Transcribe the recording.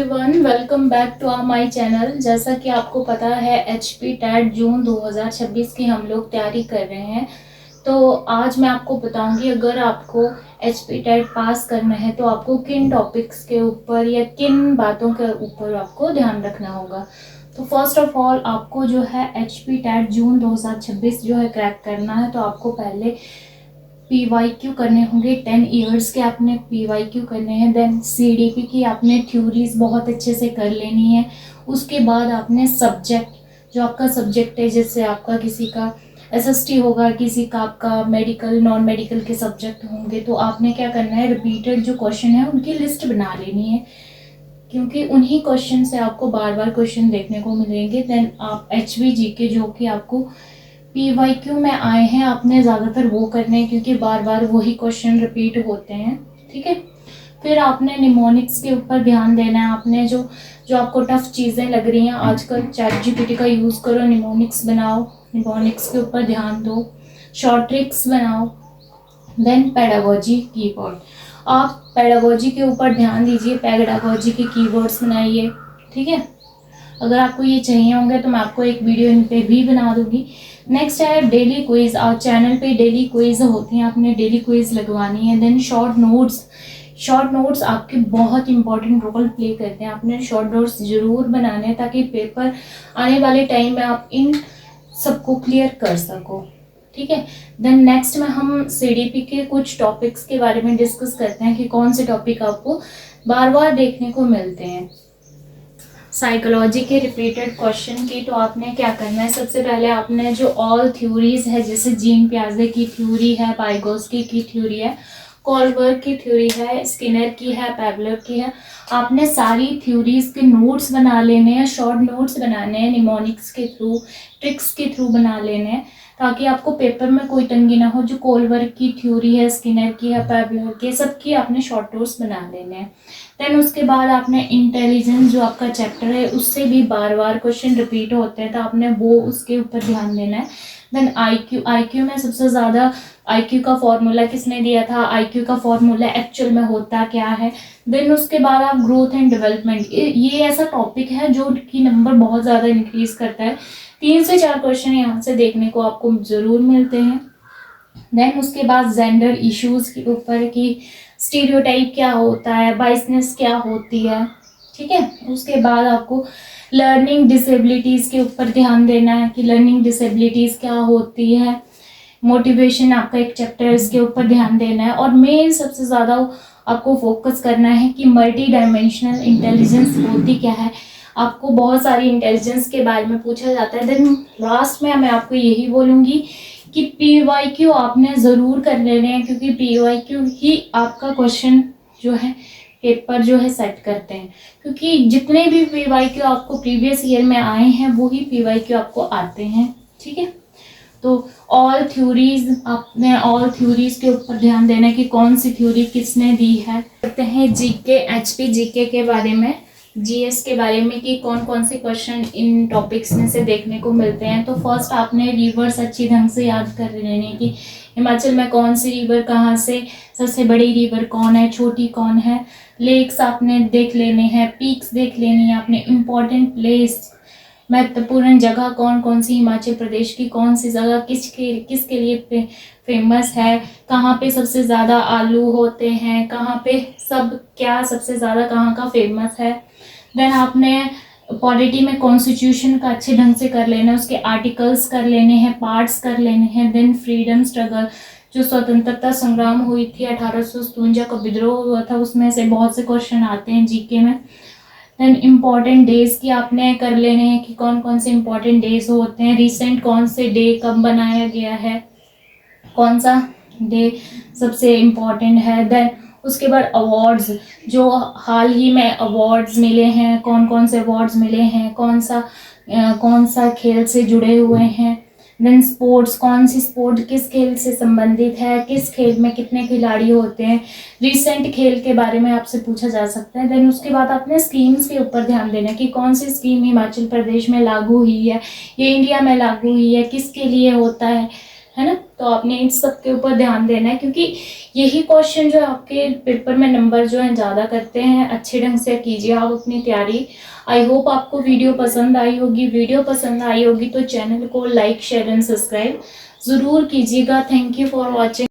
Everyone, welcome back to my channel. जैसा कि आपको पता है एचपी टेट जून 2026 की हम लोग तैयारी कर रहे हैं। तो आज मैं आपको बताऊंगी अगर आपको एचपी टेट पास करना है तो आपको किन टॉपिक्स के ऊपर या किन बातों के ऊपर आपको ध्यान रखना होगा। तो फर्स्ट ऑफ ऑल आपको जो है एचपी टेट जून 2026 जो है क्रैक करना है, तो आपको पहले PYQ करने होंगे। 10 ईयर्स के आपने PYQ करने हैं। देन CDP की आपने थ्योरीज बहुत अच्छे से कर लेनी है। उसके बाद आपने सब्जेक्ट, जो आपका सब्जेक्ट है, जैसे आपका किसी का SST होगा, किसी का आपका मेडिकल नॉन मेडिकल के सब्जेक्ट होंगे, तो आपने क्या करना है, रिपीटेड जो क्वेश्चन है उनकी लिस्ट बना लेनी है, क्योंकि उन्हीं क्वेश्चन से आपको बार बार क्वेश्चन देखने को मिलेंगे। देन आप HVGK जो कि आपको PYQ में आए हैं, आपने ज़्यादातर वो करने हैं क्योंकि बार बार वही क्वेश्चन रिपीट होते हैं। ठीक है। फिर आपने निमोनिक्स के ऊपर ध्यान देना है। आपने जो जो आपको टफ चीज़ें लग रही हैं, आजकल ChatGPT का यूज़ करो, निमोनिक्स बनाओ, निमोनिक्स के ऊपर ध्यान दो, शॉर्ट ट्रिक्स बनाओ। देन पेडागोजी कीवर्ड, आप पेडागोजी के ऊपर ध्यान दीजिए, पेडागोजी के कीवर्ड्स बनाइए। ठीक है। अगर आपको ये चाहिए होंगे तो मैं आपको एक वीडियो इन पे भी बना दूंगी। नेक्स्ट है डेली क्विज। आप चैनल पे डेली क्विज होती हैं, आपने डेली क्विज लगवानी है। Then short notes, short notes आपके बहुत इंपॉर्टेंट रोल प्ले करते हैं। आपने शॉर्ट नोट्स जरूर बनाने हैं ताकि पेपर आने वाले टाइम में आप इन सबको क्लियर कर सको। ठीक है। देन नेक्स्ट में हम CDP के कुछ टॉपिक्स के बारे में डिस्कस करते हैं कि कौन से टॉपिक आपको बार बार देखने को मिलते हैं। साइकोलॉजी के रिपीटेड क्वेश्चन की तो आपने क्या करना है, सबसे पहले आपने जो ऑल थ्योरीज है, जैसे जीन पियाजे की थ्योरी है, वाइगोत्स्की की थ्योरी है, कोलबर्ग की थ्योरी है, स्किनर की है, पैवलर की है, आपने सारी थ्योरीज के नोट्स बना लेने हैं, शॉर्ट नोट्स बनाने हैं, निमोनिक्स के थ्रू, ट्रिक्स के थ्रू बना लेने हैं, ताकि आपको पेपर में कोई तंगी ना हो। जो कोलबर्ग की थ्योरी है, स्किनर की है, पैवलर की, सबकी आपने शॉर्ट नोट्स बना लेने हैं। देन उसके बाद आपने इंटेलिजेंस जो आपका चैप्टर है, उससे भी बार बार क्वेश्चन रिपीट होते हैं, तो आपने वो उसके ऊपर ध्यान देना है। देन आईक्यू में सबसे ज़्यादा आईक्यू का फॉर्मूला किसने दिया था, आईक्यू का फॉर्मूला एक्चुअल में होता क्या है। देन उसके बाद आप ग्रोथ एंड डेवलपमेंट, ये ऐसा टॉपिक है जो कि नंबर बहुत ज़्यादा इंक्रीज करता है। 3 से 4 क्वेश्चन यहाँ से देखने को आपको ज़रूर मिलते हैं। देन उसके बाद जेंडर इश्यूज के ऊपर कि स्टीरियोटाइप क्या होता है, बाइसनेस क्या होती है। ठीक है। उसके बाद आपको लर्निंग डिसेबिलिटीज़ के ऊपर ध्यान देना है कि लर्निंग डिसेबिलिटीज़ क्या होती है। मोटिवेशन आपका एक चैप्टर है, इसके ऊपर ध्यान देना है। और मेन सबसे ज़्यादा आपको फोकस करना है कि मल्टी डायमेंशनल इंटेलिजेंस होती क्या है। आपको बहुत सारी इंटेलिजेंस के बारे में पूछा जाता है। देन लास्ट में मैं आपको यही बोलूँगी कि PYQ आपने ज़रूर कर लेने हैं, क्योंकि PYQ ही आपका क्वेश्चन जो है पेपर जो है सेट करते हैं। क्योंकि जितने भी PYQ आपको प्रीवियस ईयर में आए हैं वही PYQ आपको आते हैं। ठीक है। तो ऑल थ्योरीज, आपने ऑल थ्योरीज के ऊपर ध्यान देना है कि कौन सी थ्योरी किसने दी है। करते हैं जीके, HPGK के बारे में, GS के बारे में कि कौन कौन से क्वेश्चन इन टॉपिक्स में से देखने को मिलते हैं। तो फर्स्ट आपने रिवर्स अच्छी ढंग से याद कर लेने कि हिमाचल में कौन सी रिवर कहाँ से, सबसे बड़ी रिवर कौन है, छोटी कौन है। लेक्स आपने देख लेने हैं, पीक्स देख लेनी है आपने, इम्पॉर्टेंट प्लेस, महत्वपूर्ण जगह कौन कौन सी, हिमाचल प्रदेश की कौन सी जगह किसके लिए फेमस है, कहाँ पे सबसे ज़्यादा आलू होते हैं, कहाँ पे सब क्या सबसे ज़्यादा कहाँ का फेमस है। देन आपने पॉलिटी में कॉन्स्टिट्यूशन का अच्छे ढंग से कर लेना है, उसके आर्टिकल्स कर लेने हैं, पार्ट्स कर लेने हैं। देन फ्रीडम स्ट्रगल, जो स्वतंत्रता संग्राम हुई थी 1857 का विद्रोह हुआ था, उसमें से बहुत से क्वेश्चन आते हैं जीके में। देन इम्पॉर्टेंट डेज की आपने कर लेने हैं कि कौन कौन से इम्पॉर्टेंट डेज होते हैं, रिसेंट कौन से डे कब बनाया गया है, कौन सा डे सबसे इम्पॉर्टेंट है। देन उसके बाद अवार्ड्स, जो हाल ही में अवार्ड्स मिले हैं, कौन कौन से अवार्ड्स मिले हैं, कौन सा खेल से जुड़े हुए हैं। देन स्पोर्ट्स, कौन सी स्पोर्ट किस खेल से संबंधित है, किस खेल में कितने खिलाड़ी होते हैं, रिसेंट खेल के बारे में आपसे पूछा जा सकता है। देन उसके बाद आपने स्कीम्स के ऊपर ध्यान देना कि कौन सी स्कीम हिमाचल प्रदेश में लागू हुई है, ये इंडिया में लागू हुई है, किसके लिए होता है, है ना। तो आपने इन सब के ऊपर ध्यान देना है, क्योंकि यही क्वेश्चन जो आपके पेपर में नंबर जो है ज़्यादा करते हैं। अच्छे ढंग से कीजिए आप अपनी तैयारी। आई होप आपको वीडियो पसंद आई होगी। वीडियो पसंद आई होगी तो चैनल को लाइक शेयर एंड सब्सक्राइब ज़रूर कीजिएगा। Thank you for watching.